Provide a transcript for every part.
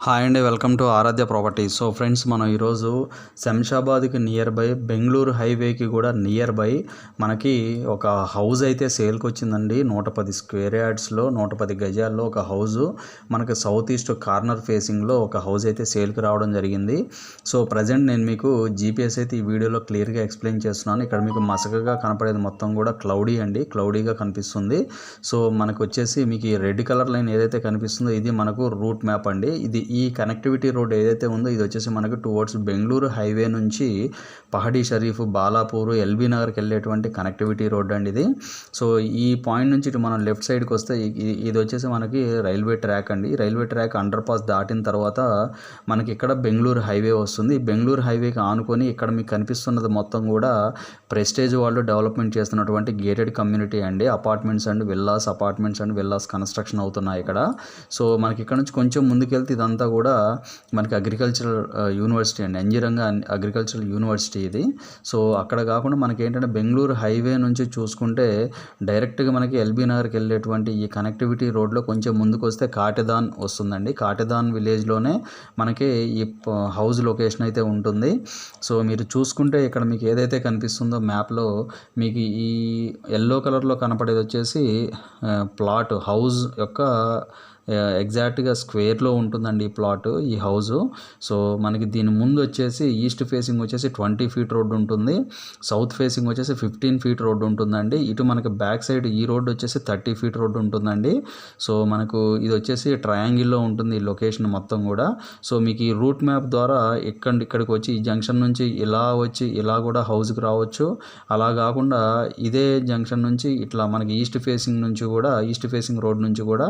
Hi అండి, welcome to Aaradhya properties. So friends, మనం ఈరోజు శంషాబాద్కి నియర్ బై, బెంగళూరు హైవేకి కూడా నియర్ బై మనకి ఒక హౌస్ అయితే సేల్కి వచ్చిందండి. 110 స్క్వేర్ యార్డ్స్లో 110 గజాల్లో ఒక హౌజు మనకి సౌత్ ఈస్ట్ కార్నర్ ఫేసింగ్లో ఒక హౌస్ అయితే సేల్కి రావడం జరిగింది. సో ప్రజెంట్ నేను మీకు జీపీఎస్ అయితే ఈ వీడియోలో క్లియర్గా ఎక్స్ప్లెయిన్ చేస్తున్నాను. ఇక్కడ మీకు మసకగా కనపడేది మొత్తం కూడా క్లౌడీ అండి, క్లౌడీగా కనిపిస్తుంది. సో మనకు వచ్చేసి మీకు ఈ రెడ్ కలర్ లైన్ ఏదైతే కనిపిస్తుందో ఇది మనకు రూట్ మ్యాప్ అండి. ఇది ఈ కనెక్టివిటీ రోడ్ ఏదైతే ఉందో ఇది వచ్చేసి మనకు టువర్డ్స్ బెంగళూరు హైవే నుంచి పహడీ షరీఫ్, బాలాపూర్, ఎల్బీ నగర్కి వెళ్ళేటువంటి కనెక్టివిటీ రోడ్ అండి ఇది. సో ఈ పాయింట్ నుంచి ఇటు మనం లెఫ్ట్ సైడ్కి వస్తే ఇది వచ్చేసి మనకి రైల్వే ట్రాక్ అండి. రైల్వే ట్రాక్ అండర్ పాస్ దాటిన తర్వాత మనకి ఇక్కడ బెంగళూరు హైవే వస్తుంది. బెంగళూరు హైవేకి ఆనుకొని ఇక్కడ మీకు కనిపిస్తున్నది మొత్తం కూడా ప్రెస్టేజ్ వాళ్ళు డెవలప్మెంట్ చేస్తున్నటువంటి గేటెడ్ కమ్యూనిటీ అండి. అపార్ట్మెంట్స్ అండ్ విల్లాస్ కన్స్ట్రక్షన్ అవుతున్నాయి ఇక్కడ. సో మనకి ఇక్కడ నుంచి కొంచెం ముందుకెళ్తే ఇదంతా కూడా మనకి అగ్రికల్చరల్ యూనివర్సిటీ అండి, అంజిరంగా అగ్రికల్చరల్ యూనివర్సిటీ ఇది. సో అక్కడ కాకుండా మనకి ఏంటంటే బెంగళూరు హైవే నుంచి చూసుకుంటే డైరెక్ట్గా మనకి ఎల్బీ నగర్కి వెళ్ళేటువంటి ఈ కనెక్టివిటీ రోడ్లో కొంచెం ముందుకు వస్తే కాటెదాన్ వస్తుందండి. కాటెదాన్ విలేజ్లోనే మనకి ఈ హౌస్ లొకేషన్ అయితే ఉంటుంది. సో మీరు చూసుకుంటే ఇక్కడ మీకు ఏదైతే కనిపిస్తుందో మ్యాప్లో మీకు ఈ ఎల్లో కలర్లో కనపడేది వచ్చేసి ప్లాట్ హౌస్ యొక్క ఎగ్జాక్ట్గా స్క్వేర్లో ఉంటుందండి ఈ ప్లాట్, ఈ హౌజు. సో మనకి దీని ముందు వచ్చేసి ఈస్ట్ ఫేసింగ్ వచ్చేసి 20 ఫీట్ రోడ్డు ఉంటుంది, సౌత్ ఫేసింగ్ వచ్చేసి 15 ఫీట్ రోడ్డు ఉంటుందండి. ఇటు మనకి బ్యాక్ సైడ్ ఈ రోడ్డు వచ్చేసి 30 ఫీట్ రోడ్డు ఉంటుందండి. సో మనకు ఇది వచ్చేసి ట్రయాంగిల్లో ఉంటుంది ఈ లొకేషన్ మొత్తం కూడా. సో మీకు ఈ రూట్ మ్యాప్ ద్వారా ఇక్కడికి వచ్చి ఈ జంక్షన్ నుంచి ఇలా వచ్చి ఇలా కూడా హౌస్కి రావచ్చు. అలా కాకుండా ఇదే జంక్షన్ నుంచి ఇట్లా మనకి ఈస్ట్ ఫేసింగ్ రోడ్ నుంచి కూడా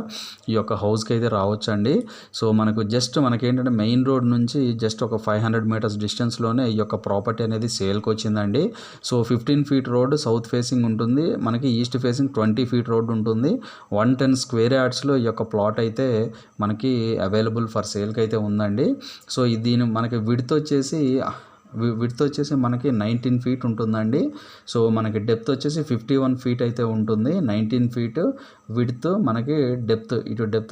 ఈ యొక్క హౌస్కి అయితే రావచ్చండి. సో మనకేంటంటే మెయిన్ రోడ్ నుంచి జస్ట్ ఒక 500 మీటర్స్ డిస్టెన్స్లోనే ఈ యొక్క ప్రాపర్టీ అనేది సేల్కి వచ్చిందండి. So 15 feet road south facing ఉంటుంది, మనకి ఈస్ట్ ఫేసింగ్ 20 ఫీట్ రోడ్ ఉంటుంది. 110 స్క్వేర్ యార్డ్స్లో ఈ యొక్క ప్లాట్ అయితే మనకి అవైలబుల్ ఫర్ సేల్కి అయితే ఉందండి. సో దీని మనకి విడ్త్ వచ్చేసి మనకి 19 ఫీట్ ఉంటుందండి. సో మనకి డెప్త్ వచ్చేసి 51 ఫీట్ అయితే ఉంటుంది. 19 ఫీట్ విడ్త్, మనకి డెప్త్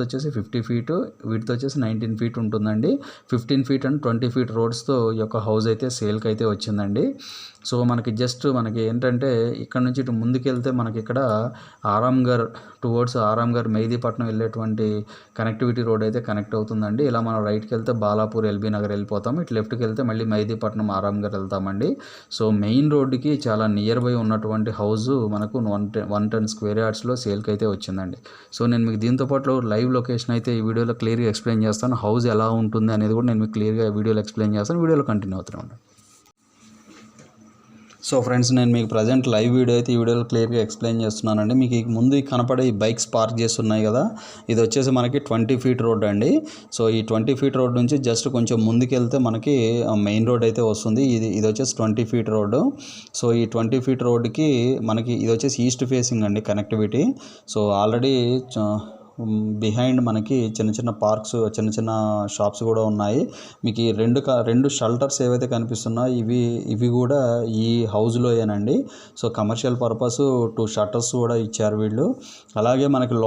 వచ్చేసి 50 ఫీట్, విడ్త్ వచ్చేసి 19 ఫీట్ ఉంటుందండి. 15 ఫీట్ అండ్ 20 ఫీట్ రోడ్స్తో ఈ యొక్క హౌస్ అయితే సేల్కి అయితే వచ్చిందండి. సో మనకి ఏంటంటే ఇక్కడ నుంచి ఇటు ముందుకెళ్తే మనకి ఇక్కడ ఆరాంఘర్ మెహదీపట్నం వెళ్ళేటువంటి కనెక్టివిటీ రోడ్ అయితే కనెక్ట్ అవుతుందండి. ఇలా మనం రైట్కి వెళ్తే బాలాపూర్, ఎల్బీ నగర్ వెళ్ళిపోతాం. ఇటు లెఫ్ట్కి వెళ్తే మళ్ళీ మెహదీపట్నం, ఆరాంఘర్ వెళ్తామండి. సో మెయిన్ రోడ్డుకి చాలా నియర్ బై ఉన్నటువంటి హౌస్ మనకు 110 స్క్వేర్ యార్డ్స్లో సేల్కి అయితే వచ్చిందండి. సో నేను మీకు దీంతోపాటు లైవ్ లొకేషన్ అయితే ఈ వీడియోలో క్లియర్గా ఎక్స్ప్లెయిన్ చేస్తాను. హౌస్ ఎలా ఉంటుంది అనేది కూడా నేను మీకు క్లియర్గా వీడియోలో ఎక్స్ప్లెయిన్ చేస్తాను. వీడియోలో కంటిన్యూ అవుతున్నాను. సో ఫ్రెండ్స్, నేను మీకు ప్రజెంట్ లైవ్ వీడియో అయితే ఈ వీడియోలో క్లియర్గా ఎక్స్ప్లెయిన్ చేస్తున్నానండి. మీకు ముందు కనపడే ఈ బైక్స్ పార్క్ చేస్తున్నాయి కదా, ఇది వచ్చేసి మనకి 20 ఫీట్ రోడ్ అండి. సో ఈ 20 ఫీట్ రోడ్ నుంచి జస్ట్ కొంచెం ముందుకెళ్తే మనకి మెయిన్ రోడ్ అయితే వస్తుంది. ఇది వచ్చేసి 20 ఫీట్ రోడ్డు. సో ఈ 20 ఫీట్ రోడ్డుకి మనకి ఇది వచ్చేసి ఈస్ట్ ఫేసింగ్ అండి కనెక్టివిటీ. సో ఆల్రెడీ బిహైండ్ మనకి చిన్న పార్క్స్, చిన్న షాప్స్ కూడా ఉన్నాయి. మీకు ఈ రెండు షెల్టర్స్ ఏవైతే కనిపిస్తున్నాయో ఇవి కూడా ఈ హౌస్లోయేనండి. సో కమర్షియల్ పర్పస్ 2 షట్టర్స్ కూడా ఇచ్చారు వీళ్ళు. అలాగే మనకి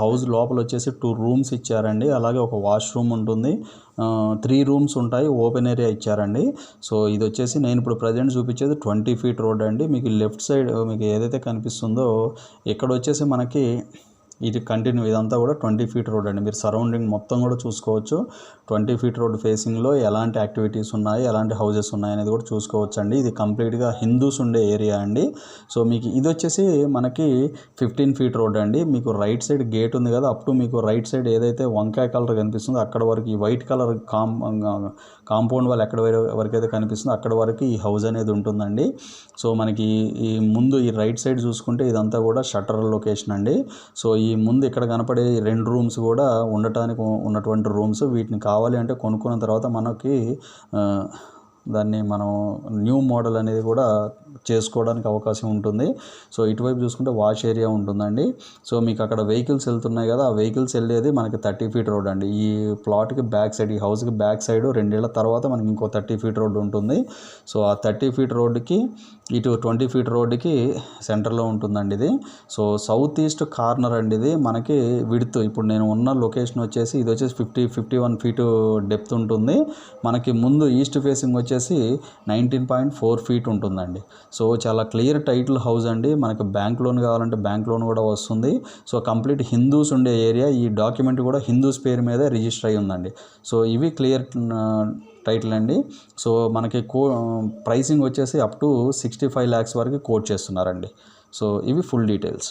హౌస్ లోపల వచ్చేసి 2 రూమ్స్ ఇచ్చారండి. అలాగే ఒక వాష్రూమ్ ఉంటుంది. 3 రూమ్స్ ఉంటాయి, ఓపెన్ ఏరియా ఇచ్చారండి. సో ఇది వచ్చేసి నేను ఇప్పుడు ప్రజెంట్ చూపించేది 20 ఫీట్ రోడ్ అండి. మీకు లెఫ్ట్ సైడ్ మీకు ఏదైతే కనిపిస్తుందో ఇక్కడ వచ్చేసి మనకి ఇది కంటిన్యూ, ఇదంతా కూడా 20 ఫీట్ రోడ్ అండి. మీరు సరౌండింగ్ మొత్తం కూడా చూసుకోవచ్చు. 20 ఫీట్ రోడ్ ఫేసింగ్లో ఎలాంటి యాక్టివిటీస్ ఉన్నాయి, ఎలాంటి హౌజెస్ ఉన్నాయి అనేది కూడా చూసుకోవచ్చు అండి. ఇది కంప్లీట్గా హిందూస్ ఉండే ఏరియా అండి. సో మీకు ఇది వచ్చేసి మనకి 15 ఫీట్ రోడ్ అండి. మీకు రైట్ సైడ్ గేట్ ఉంది కదా, అప్ టు మీకు రైట్ సైడ్ ఏదైతే వంకాయ కలర్ కనిపిస్తుందో అక్కడ వరకు, ఈ వైట్ కలర్ కాంపౌండ్ వాళ్ళు ఎక్కడ వరకు అయితే కనిపిస్తుందో అక్కడ వరకు ఈ హౌస్ అనేది ఉంటుందండి. సో మనకి ఈ ముందు ఈ రైట్ సైడ్ చూసుకుంటే ఇదంతా కూడా షట్టర్ లొకేషన్ అండి. సో ఈ ముందు ఇక్కడ కనపడే 2 రూమ్స్ కూడా ఉండటానికి ఉన్నటువంటి రూమ్స్. వీటిని కావాలి అంటే కొనుక్కున్న తర్వాత మనకి దాన్ని మనం న్యూ మోడల్ అనేది కూడా చేసుకోవడానికి అవకాశం ఉంటుంది. సో ఇటువైపు చూసుకుంటే వాష్ ఏరియా ఉంటుందండి. సో మీకు అక్కడ వెహికల్స్ వెళ్తున్నాయి కదా, ఆ వెహికల్స్ వెళ్ళేది మనకి 30 ఫీట్ రోడ్ అండి. ఈ ప్లాట్కి బ్యాక్ సైడ్, ఈ హౌస్కి బ్యాక్ సైడ్ 2 ఏళ్ల తర్వాత మనకి ఇంకో 30 ఫీట్ రోడ్ ఉంటుంది. సో ఆ 30 ఫీట్ రోడ్డుకి ఇటు 20 ఫీట్ రోడ్డుకి సెంటర్లో ఉంటుందండి ఇది. సో సౌత్ ఈస్ట్ కార్నర్ అండి ఇది. మనకి విడ్త్ ఇప్పుడు నేను ఉన్న లొకేషన్ వచ్చేసి ఇది వచ్చేసి 51 ఫీటు డెప్త్ ఉంటుంది. మనకి ముందు ఈస్ట్ ఫేసింగ్ వచ్చేసి 19.4 ఫీట్ ఉంటుందండి. సో చాలా క్లియర్ టైటిల్ హౌస్ అండి. మనకి బ్యాంక్ లోన్ కావాలంటే బ్యాంక్ లోన్ కూడా వస్తుంది. సో కంప్లీట్ హిందూస్ ఉండే ఏరియా. ఈ డాక్యుమెంట్ కూడా హిందూస్ పేరు మీద రిజిస్టర్ అయి ఉందండి. సో ఇవి క్లియర్ టైటిల్ అండి. సో మనకి ప్రైసింగ్ వచ్చేసి అప్ టు 65 lakhs వరకు కోట్ చేస్తున్నారండి. సో ఇవి ఫుల్ డీటెయిల్స్.